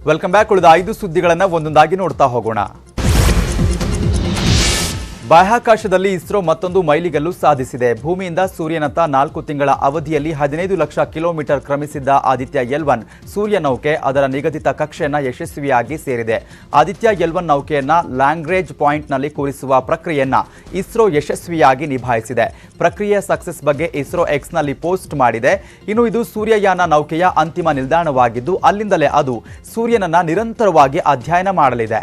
Welcome back. ಉಳಿದ 5 ಸುದ್ದಿಗಳನ್ನು ಒಂದೊಂದಾಗಿ ನೋಡ್ತಾ ಹೋಗೋಣ. ಬಾಹ್ಯಾಕಾಶದಲ್ಲಿ ಇಸ್ರೋ ಮತ್ತೊಂದು ಮೈಲಿಗಲ್ಲು ಸಾಧಿಸಿದೆ. ಭೂಮಿಯಿಂದ ಸೂರ್ಯನತ್ತ 4 ತಿಂಗಳ ಅವಧಿಯಲ್ಲಿ 15 ಲಕ್ಷ ಕಿಲೋಮೀಟರ್ ಕ್ರಮಿಸಿದ್ದ ಆದಿತ್ಯ L1 ಸೂರ್ಯ ನೌಕೆ ಅದರ ನಿಗದಿತ ಕಕ್ಷೆಯನ್ನು ಯಶಸ್ವಿಯಾಗಿ ಸೇರಿದೆ. ಆದಿತ್ಯ L1 ನೌಕೆಯನ್ನ ಲ್ಯಾಂಗ್ರೇಜ್ ಪಾಯಿಂಟ್ನಲ್ಲಿ ಕೂರಿಸುವ ಪ್ರಕ್ರಿಯೆಯನ್ನ ಇಸ್ರೋ ಯಶಸ್ವಿಯಾಗಿ ನಿಭಾಯಿಸಿದೆ. ಪ್ರಕ್ರಿಯೆಯ ಸಕ್ಸಸ್ ಬಗ್ಗೆ ಇಸ್ರೋ ಎಕ್ಸ್ನಲ್ಲಿ ಪೋಸ್ಟ್ ಮಾಡಿದೆ. ಇನ್ನು ಇದು ಸೂರ್ಯಯಾನ ನೌಕೆಯ ಅಂತಿಮ ನಿಲ್ದಾಣವಾಗಿದ್ದು ಅಲ್ಲಿಂದಲೇ ಅದು ಸೂರ್ಯನನ್ನ ನಿರಂತರವಾಗಿ ಅಧ್ಯಯನ ಮಾಡಲಿದೆ.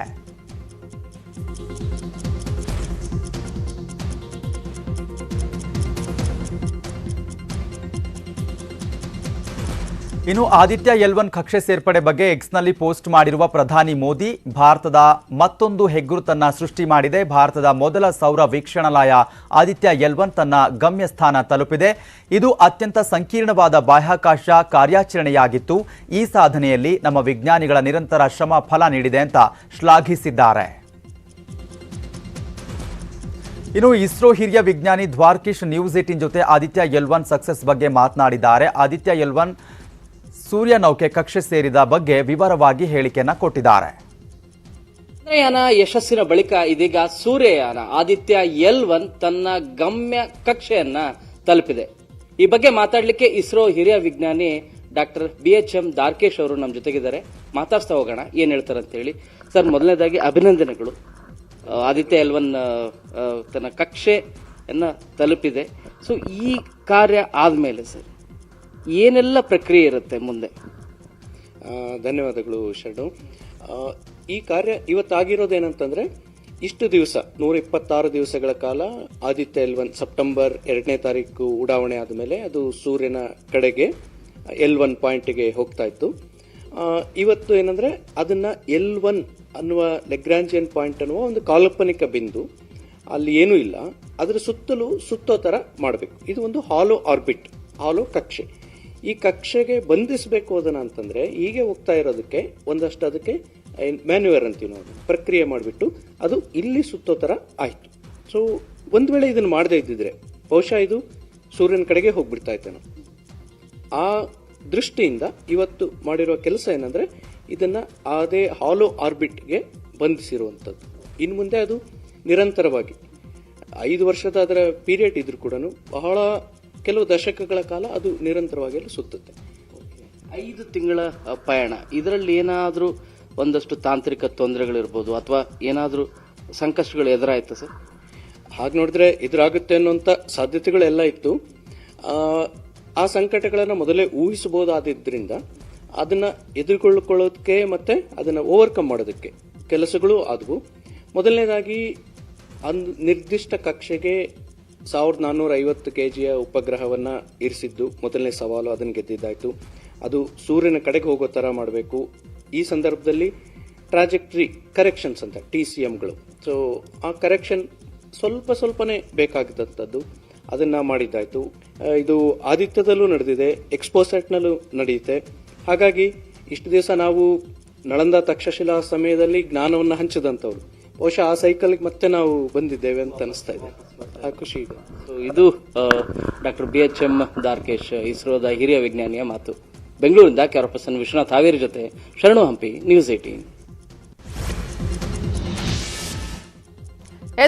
ಇನ್ನು ಆದಿತ್ಯ L1 ಕಕ್ಷೆ ಸೇರ್ಪಡೆ ಬಗ್ಗೆ ಎಕ್ಸ್ನಲ್ಲಿ ಪೋಸ್ಟ್ ಮಾಡಿರುವ ಪ್ರಧಾನಿ ಮೋದಿ, ಭಾರತದ ಮತ್ತೊಂದು ಹೆಗ್ಗುರುತನ್ನ ಸೃಷ್ಟಿ ಮಾಡಿದೆ. ಭಾರತದ ಮೊದಲ ಸೌರ ವೀಕ್ಷಣಾಲಯ ಆದಿತ್ಯ L1 ತನ್ನ ಗಮ್ಯ ಸ್ಥಾನ ತಲುಪಿದೆ. ಇದು ಅತ್ಯಂತ ಸಂಕೀರ್ಣವಾದ ಬಾಹ್ಯಾಕಾಶ ಕಾರ್ಯಾಚರಣೆಯಾಗಿತ್ತು. ಈ ಸಾಧನೆಯಲ್ಲಿ ನಮ್ಮ ವಿಜ್ಞಾನಿಗಳ ನಿರಂತರ ಶ್ರಮ ಫಲ ನೀಡಿದೆ ಅಂತ ಶ್ಲಾಘಿಸಿದ್ದಾರೆ. ಇನ್ನು ಇಸ್ರೋ ಹಿರಿಯ ವಿಜ್ಞಾನಿ ದ್ವಾರಕೀಶ್ ನ್ಯೂಸ್ 18 ಜೊತೆ ಆದಿತ್ಯ L1 ಸಕ್ಸಸ್ ಬಗ್ಗೆ ಮಾತನಾಡಿದ್ದಾರೆ. ಆದಿತ್ಯ L1 ಸೂರ್ಯ ನೌಕೆ ಕಕ್ಷೆ ಸೇರಿದ ಬಗ್ಗೆ ವಿವರವಾಗಿ ಹೇಳಿಕೆಯನ್ನ ಕೊಟ್ಟಿದ್ದಾರೆ. ಚಂದ್ರಯಾನ ಯಶಸ್ಸಿನ ಬಳಿಕ ಇದೀಗ ಸೂರ್ಯಯಾನ ಆದಿತ್ಯ L1 ತನ್ನ ಗಮ್ಯ ಕಕ್ಷೆಯನ್ನ ತಲುಪಿದೆ. ಈ ಬಗ್ಗೆ ಮಾತಾಡಲಿಕ್ಕೆ ಇಸ್ರೋ ಹಿರಿಯ ವಿಜ್ಞಾನಿ ಡಾಕ್ಟರ್ BHM ದ್ವಾರಕೀಶ್ ಅವರು ನಮ್ಮ ಜೊತೆಗಿದ್ದಾರೆ. ಮಾತಾಡ್ತಾ ಹೋಗೋಣ ಏನ್ ಹೇಳ್ತಾರೆ ಅಂತ ಹೇಳಿ. ಸರ್, ಮೊದಲನೇದಾಗಿ ಅಭಿನಂದನೆಗಳು. ಆದಿತ್ಯ L1 ತನ್ನ ಕಕ್ಷೆಯನ್ನ ತಲುಪಿದೆ. ಸೊ ಈ ಕಾರ್ಯ ಆದ್ಮೇಲೆ ಸರ್ ಏನೆಲ್ಲ ಪ್ರಕ್ರಿಯೆ ಇರುತ್ತೆ ಮುಂದೆ? ಧನ್ಯವಾದಗಳು ಶರಣು. ಈ ಕಾರ್ಯ ಇವತ್ತಾಗಿರೋದೇನಂತಂದ್ರೆ, ಇಷ್ಟು ದಿವಸ 126 ದಿವಸಗಳ ಕಾಲ ಆದಿತ್ಯ L1 ಸೆಪ್ಟೆಂಬರ್ 2ನೇ ತಾರೀಕು ಉಡಾವಣೆ ಆದಮೇಲೆ ಅದು ಸೂರ್ಯನ ಕಡೆಗೆ L1 ಪಾಯಿಂಟ್ಗೆ ಹೋಗ್ತಾ ಇತ್ತು. ಇವತ್ತು ಏನಂದ್ರೆ ಅದನ್ನ L1 ಅನ್ನುವ ಲೆಗ್ರಾಂಜಿಯನ್ ಪಾಯಿಂಟ್ ಅನ್ನುವ ಒಂದು ಕಾಲ್ಪನಿಕ ಬಿಂದು, ಅಲ್ಲಿ ಏನೂ ಇಲ್ಲ, ಅದರ ಸುತ್ತಲೂ ಸುತ್ತೋ ತರ ಮಾಡಬೇಕು. ಇದು ಒಂದು ಹಾಲೋ ಆರ್ಬಿಟ್, ಹಾಲೋ ಕಕ್ಷೆ. ಈ ಕಕ್ಷೆಗೆ ಬಂಧಿಸಬೇಕು ಅದನ್ನ ಅಂತಂದ್ರೆ ಹೀಗೆ ಹೋಗ್ತಾ ಇರೋದಕ್ಕೆ ಒಂದಷ್ಟು ಅದಕ್ಕೆ ಮ್ಯಾನ್ಯುವರ್ ಅಂತೀವಿ ನಾವು, ಪ್ರಕ್ರಿಯೆ ಮಾಡಿಬಿಟ್ಟು ಅದು ಇಲ್ಲಿ ಸುತ್ತೋ ತರ ಆಯ್ತು. ಸೊ ಒಂದ್ ವೇಳೆ ಇದನ್ನ ಮಾಡದೇ ಇದ್ದಿದ್ರೆ ಬಹುಶಃ ಇದು ಸೂರ್ಯನ ಕಡೆಗೆ ಹೋಗ್ಬಿಡ್ತಾ ಇತ್ತು. ಆ ದೃಷ್ಟಿಯಿಂದ ಇವತ್ತು ಮಾಡಿರೋ ಕೆಲಸ ಏನಂದ್ರೆ ಇದನ್ನ ಅದೇ ಹಾಲೋ ಆರ್ಬಿಟ್ಗೆ ಬಂಧಿಸಿರುವಂಥದ್ದು. ಇನ್ನು ಮುಂದೆ ಅದು ನಿರಂತರವಾಗಿ 5 ವರ್ಷದ ಅದರ ಪೀರಿಯಡ್ ಇದ್ರೂ ಕೂಡ ಬಹಳ ಕೆಲವು ದಶಕಗಳ ಕಾಲ ಅದು ನಿರಂತರವಾಗಿ ಸುತ್ತುತ್ತೆ. 5 ತಿಂಗಳ ಪಯಣ, ಇದರಲ್ಲಿ ಏನಾದ್ರೂ ಒಂದಷ್ಟು ತಾಂತ್ರಿಕ ತೊಂದರೆಗಳಿರ್ಬೋದು ಅಥವಾ ಏನಾದ್ರೂ ಸಂಕಷ್ಟಗಳು ಎದುರಾಯ್ತು ಸರ್? ಹಾಗೆ ನೋಡಿದ್ರೆ ಎದುರಾಗುತ್ತೆ ಅನ್ನುವಂಥ ಸಾಧ್ಯತೆಗಳೆಲ್ಲ ಇತ್ತು. ಆ ಸಂಕಟಗಳನ್ನು ಮೊದಲೇ ಊಹಿಸಬಹುದಾದ್ರಿಂದ ಅದನ್ನ ಎದುರುಕೊಳ್ಳೋದಕ್ಕೆ ಮತ್ತೆ ಅದನ್ನ ಓವರ್ಕಮ್ ಮಾಡೋದಕ್ಕೆ ಕೆಲಸಗಳು ಆದವು. ಮೊದಲನೇದಾಗಿ ನಿರ್ದಿಷ್ಟ ಕಕ್ಷೆಗೆ 1450 kg ಉಪಗ್ರಹವನ್ನ ಇರಿಸಿದ್ದು ಮೊದಲನೇ ಸವಾಲು, ಅದನ್ನು ಗೆದ್ದಿದ್ದಾಯ್ತು. ಅದು ಸೂರ್ಯನ ಕಡೆಗೆ ಹೋಗೋ ತರ ಮಾಡಬೇಕು. ಈ ಸಂದರ್ಭದಲ್ಲಿ ಟ್ರಾಜೆಕ್ಟರಿ ಕರೆಕ್ಷನ್ಸ್ ಅಂತ TCMಗಳು, ಸೊ ಆ ಕರೆಕ್ಷನ್ ಸ್ವಲ್ಪನೇ ಬೇಕಾಗಿದ್ದಂಥದ್ದು, ಅದನ್ನ ಮಾಡಿದ್ದಾಯ್ತು. ಇದು ಆದಿತ್ಯದಲ್ಲೂ ನಡೆದಿದೆ, ಎಕ್ಸ್ಪೋಸೆಟ್ನಲ್ಲೂ ನಡೆಯುತ್ತೆ. ಹಾಗಾಗಿ ಇಷ್ಟು ದಿವಸ ನಾವು ನಳಂದ ತಕ್ಷಶಿಲಾ ಸಮಯದಲ್ಲಿ ಜ್ಞಾನವನ್ನು ಹಂಚಿದಂಥವ್ರು, ಬಹುಶಃ ಆ ಸೈಕಲ್ಗೆ ಮತ್ತೆ ನಾವು ಬಂದಿದ್ದೇವೆ ಅಂತ ಅನಿಸ್ತಾ ಇದೆ. ಆ ಖುಷಿ ಇದೆ. ಇದು ಡಾಕ್ಟರ್ BHM ದ್ವಾರಕೀಶ್, ಇಸ್ರೋದ ಹಿರಿಯ ವಿಜ್ಞಾನಿಯ ಮಾತು. ಬೆಂಗಳೂರಿಂದ ಕ್ಯಾಮರಾ ಪರ್ಸನ್ ವಿಶ್ವನಾಥ್ ಹಾವೇರಿ ಜೊತೆ ಶರಣು Hampi, news 18.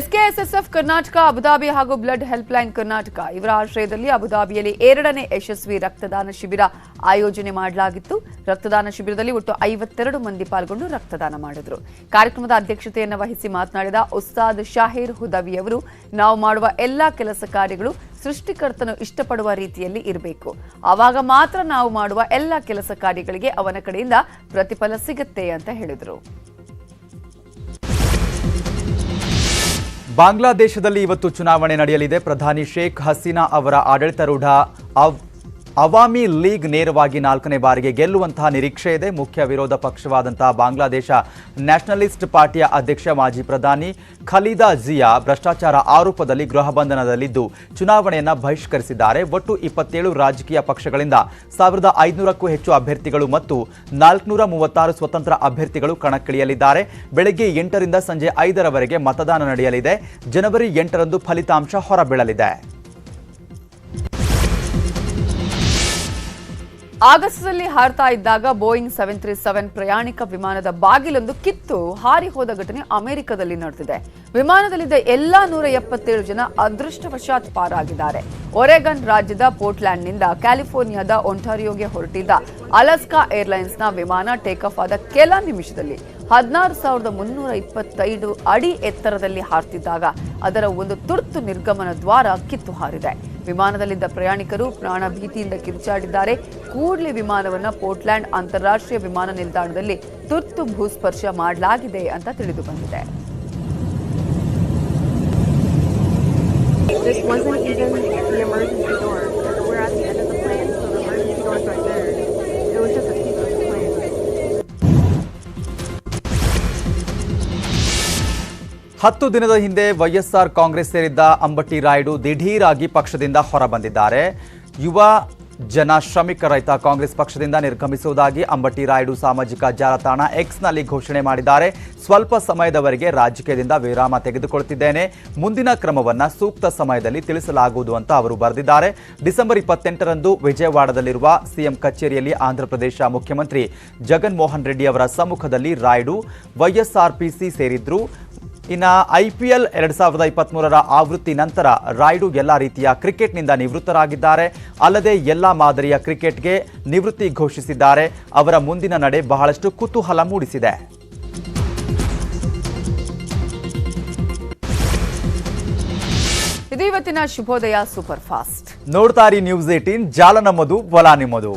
SKSSF Karnataka, Abu Dhabi ಹಾಗೂ ಬ್ಲಡ್ ಹೆಲ್ಪ್ಲೈನ್ ಕರ್ನಾಟಕ ಇವರ ಆಶ್ರಯದಲ್ಲಿ ಅಬುದಾಬಿಯಲ್ಲಿ 2ನೇ ಯಶಸ್ವಿ ರಕ್ತದಾನ ಶಿಬಿರ ಆಯೋಜನೆ ಮಾಡಲಾಗಿತ್ತು. ರಕ್ತದಾನ ಶಿಬಿರದಲ್ಲಿ ಒಟ್ಟು 52 ಮಂದಿ ಪಾಲ್ಗೊಂಡು ರಕ್ತದಾನ ಮಾಡಿದರು. ಕಾರ್ಯಕ್ರಮದ ಅಧ್ಯಕ್ಷತೆಯನ್ನು ವಹಿಸಿ ಮಾತನಾಡಿದ ಉಸ್ತಾದ್ ಶಾಹೀರ್ ಹುದವಿ ಅವರು, ನಾವು ಮಾಡುವ ಎಲ್ಲಾ ಕೆಲಸ ಕಾರ್ಯಗಳು ಸೃಷ್ಟಿಕರ್ತನು ಇಷ್ಟಪಡುವ ರೀತಿಯಲ್ಲಿ ಇರಬೇಕು. ಆವಾಗ ಮಾತ್ರ ನಾವು ಮಾಡುವ ಎಲ್ಲಾ ಕೆಲಸ ಕಾರ್ಯಗಳಿಗೆ ಅವನ ಕಡೆಯಿಂದ ಪ್ರತಿಫಲ ಸಿಗುತ್ತೆ ಅಂತ ಹೇಳಿದರು. ಬಾಂಗ್ಲಾದೇಶದಲ್ಲಿ ಇವತ್ತು ಚುನಾವಣೆ ನಡೆಯಲಿದೆ. ಪ್ರಧಾನಿ ಶೇಖ್ ಹಸೀನಾ ಅವರ ಆಡಳಿತಾರೂಢ ಅವಾಮಿ ಲೀಗ್ ನೇರವಾಗಿ 4ನೇ ಬಾರಿಗೆ ಗೆಲ್ಲುವಂತಹ ನಿರೀಕ್ಷೆ ಇದೆ. ಮುಖ್ಯ ವಿರೋಧ ಪಕ್ಷವಾದಂತಹ ಬಾಂಗ್ಲಾದೇಶ ನ್ಯಾಷನಲಿಸ್ಟ್ ಪಾರ್ಟಿಯ ಅಧ್ಯಕ್ಷ ಮಾಜಿ ಪ್ರಧಾನಿ ಖಲೀದಾ ಜಿಯಾ ಭ್ರಷ್ಟಾಚಾರ ಆರೋಪದಲ್ಲಿ ಗೃಹ ಬಂಧನದಲ್ಲಿದ್ದು ಚುನಾವಣೆಯನ್ನು ಬಹಿಷ್ಕರಿಸಿದ್ದಾರೆ. ಒಟ್ಟು 27 ರಾಜಕೀಯ ಪಕ್ಷಗಳಿಂದ 1500ಕ್ಕೂ ಹೆಚ್ಚು ಅಭ್ಯರ್ಥಿಗಳು ಮತ್ತು 436 ಸ್ವತಂತ್ರ ಅಭ್ಯರ್ಥಿಗಳು ಕಣಕ್ಕಿಳಿಯಲಿದ್ದಾರೆ. ಬೆಳಗ್ಗೆ 8ರಿಂದ ಸಂಜೆ 5ರವರೆಗೆ ಮತದಾನ ನಡೆಯಲಿದೆ. ಜನವರಿ 8ರಂದು ಫಲಿತಾಂಶ ಹೊರಬೀಳಲಿದೆ. ಆಗಸದಲ್ಲಿ ಹಾರ್ತಾ ಇದ್ದಾಗ ಬೋಯಿಂಗ್ 737 ಪ್ರಯಾಣಿಕ ವಿಮಾನದ ಬಾಗಿಲೊಂದು ಕಿತ್ತು ಹಾರಿ ಹೋದ ಘಟನೆ ಅಮೆರಿಕದಲ್ಲಿ ನಡೆದಿದೆ. ವಿಮಾನದಲ್ಲಿದ್ದ ಎಲ್ಲಾ 177 ಜನ ಅದೃಷ್ಟವಶಾತ್ ಪಾರಾಗಿದ್ದಾರೆ. ಒರೆಗನ್ ರಾಜ್ಯದ ಪೋರ್ಟ್ಲ್ಯಾಂಡ್ನಿಂದ ಕ್ಯಾಲಿಫೋರ್ನಿಯಾದ ಒಂಟಾರಿಯೋಗೆ ಹೊರಟಿದ್ದ ಅಲಾಸ್ಕಾ ಏರ್ಲೈನ್ಸ್ನ ವಿಮಾನ ಟೇಕ್ ಆಫ್ ಆದ ಕೆಲ ನಿಮಿಷದಲ್ಲಿ 16,325 ಅಡಿ ಎತ್ತರದಲ್ಲಿ ಹಾರ್ತಿದ್ದಾಗ ಅದರ ಒಂದು ತುರ್ತು ನಿರ್ಗಮನ ದ್ವಾರ ಕಿತ್ತು ಹಾರಿದೆ. ವಿಮಾನದಲ್ಲಿದ್ದ ಪ್ರಯಾಣಿಕರು ಪ್ರಾಣ ಭೀತಿಯಿಂದ ಕಿರುಚಾಡಿದ್ದಾರೆ. ಕೂಡಲೇ ವಿಮಾನವನ್ನು ಪೋರ್ಟ್ಲ್ಯಾಂಡ್ ಅಂತಾರಾಷ್ಟ್ರೀಯ ವಿಮಾನ ನಿಲ್ದಾಣದಲ್ಲಿ ತುರ್ತು ಭೂಸ್ಪರ್ಶ ಮಾಡಲಾಗಿದೆ ಅಂತ ತಿಳಿದು ಬಂದಿದೆ. This wasn't even the emergency door. We're at the end of the plane, so the emergency door's right there. It was just a piece of the plane. ಹತ್ತು ದಿನದ ಹಿಂದೆ ವೈಎಸ್ಆರ್ ಕಾಂಗ್ರೆಸ್ ಸೇರಿದ್ದ ಅಂಬಟಿ ರಾಯುಡು ದಿಢೀರಾಗಿ ಪಕ್ಷದಿಂದ ಹೊರಬಂದಿದ್ದಾರೆ. ಯುವ ಜನ ಶ್ರಮಿಕ ರೈತ ಕಾಂಗ್ರೆಸ್ ಪಕ್ಷದಿಂದ ನಿರ್ಗಮಿಸುವುದಾಗಿ ಅಂಬಟಿ ರಾಯುಡು ಸಾಮಾಜಿಕ ಜಾಲತಾಣ ಎಕ್ಸ್ನಲ್ಲಿ ಘೋಷಣೆ ಮಾಡಿದ್ದಾರೆ. ಸ್ವಲ್ಪ ಸಮಯದವರೆಗೆ ರಾಜಕೀಯದಿಂದ ವಿರಾಮ ತೆಗೆದುಕೊಳ್ಳುತ್ತಿದ್ದೇನೆ, ಮುಂದಿನ ಕ್ರಮವನ್ನು ಸೂಕ್ತ ಸಮಯದಲ್ಲಿ ತಿಳಿಸಲಾಗುವುದು ಅಂತ ಅವರು ಬರೆದಿದ್ದಾರೆ. ಡಿಸೆಂಬರ್ 28ರಂದು ವಿಜಯವಾಡದಲ್ಲಿರುವ ಸಿಎಂ ಕಚೇರಿಯಲ್ಲಿ ಆಂಧ್ರಪ್ರದೇಶ ಮುಖ್ಯಮಂತ್ರಿ ಜಗನ್ ಮೋಹನ್ ರೆಡ್ಡಿ ಅವರ ಸಮ್ಮುಖದಲ್ಲಿ ರಾಯುಡು ವೈಎಸ್ಆರ್ಪಿಸಿ ಸೇರಿದ್ರು. ಇನ್ನು IPL 2023ರ ಆವೃತ್ತಿ ನಂತರ ರಾಯುಡು ಎಲ್ಲ ರೀತಿಯ ಕ್ರಿಕೆಟ್ನಿಂದ ನಿವೃತ್ತರಾಗಿದ್ದಾರೆ. ಅಲ್ಲದೆ ಎಲ್ಲ ಮಾದರಿಯ ಕ್ರಿಕೆಟ್ಗೆ ನಿವೃತ್ತಿ ಘೋಷಿಸಿದ್ದಾರೆ. ಅವರ ಮುಂದಿನ ನಡೆ ಬಹಳಷ್ಟು ಕುತೂಹಲ ಮೂಡಿಸಿದೆ. ಇದು ಇವತ್ತಿನ ಶುಭೋದಯ ಸೂಪರ್ ಫಾಸ್ಟ್. ನೋಡ್ತಾ ಇರಿ ನ್ಯೂಸ್ 18, ಜಾಲ ನಮ್ಮದು, ಬಲ ನಿಮ್ಮದು.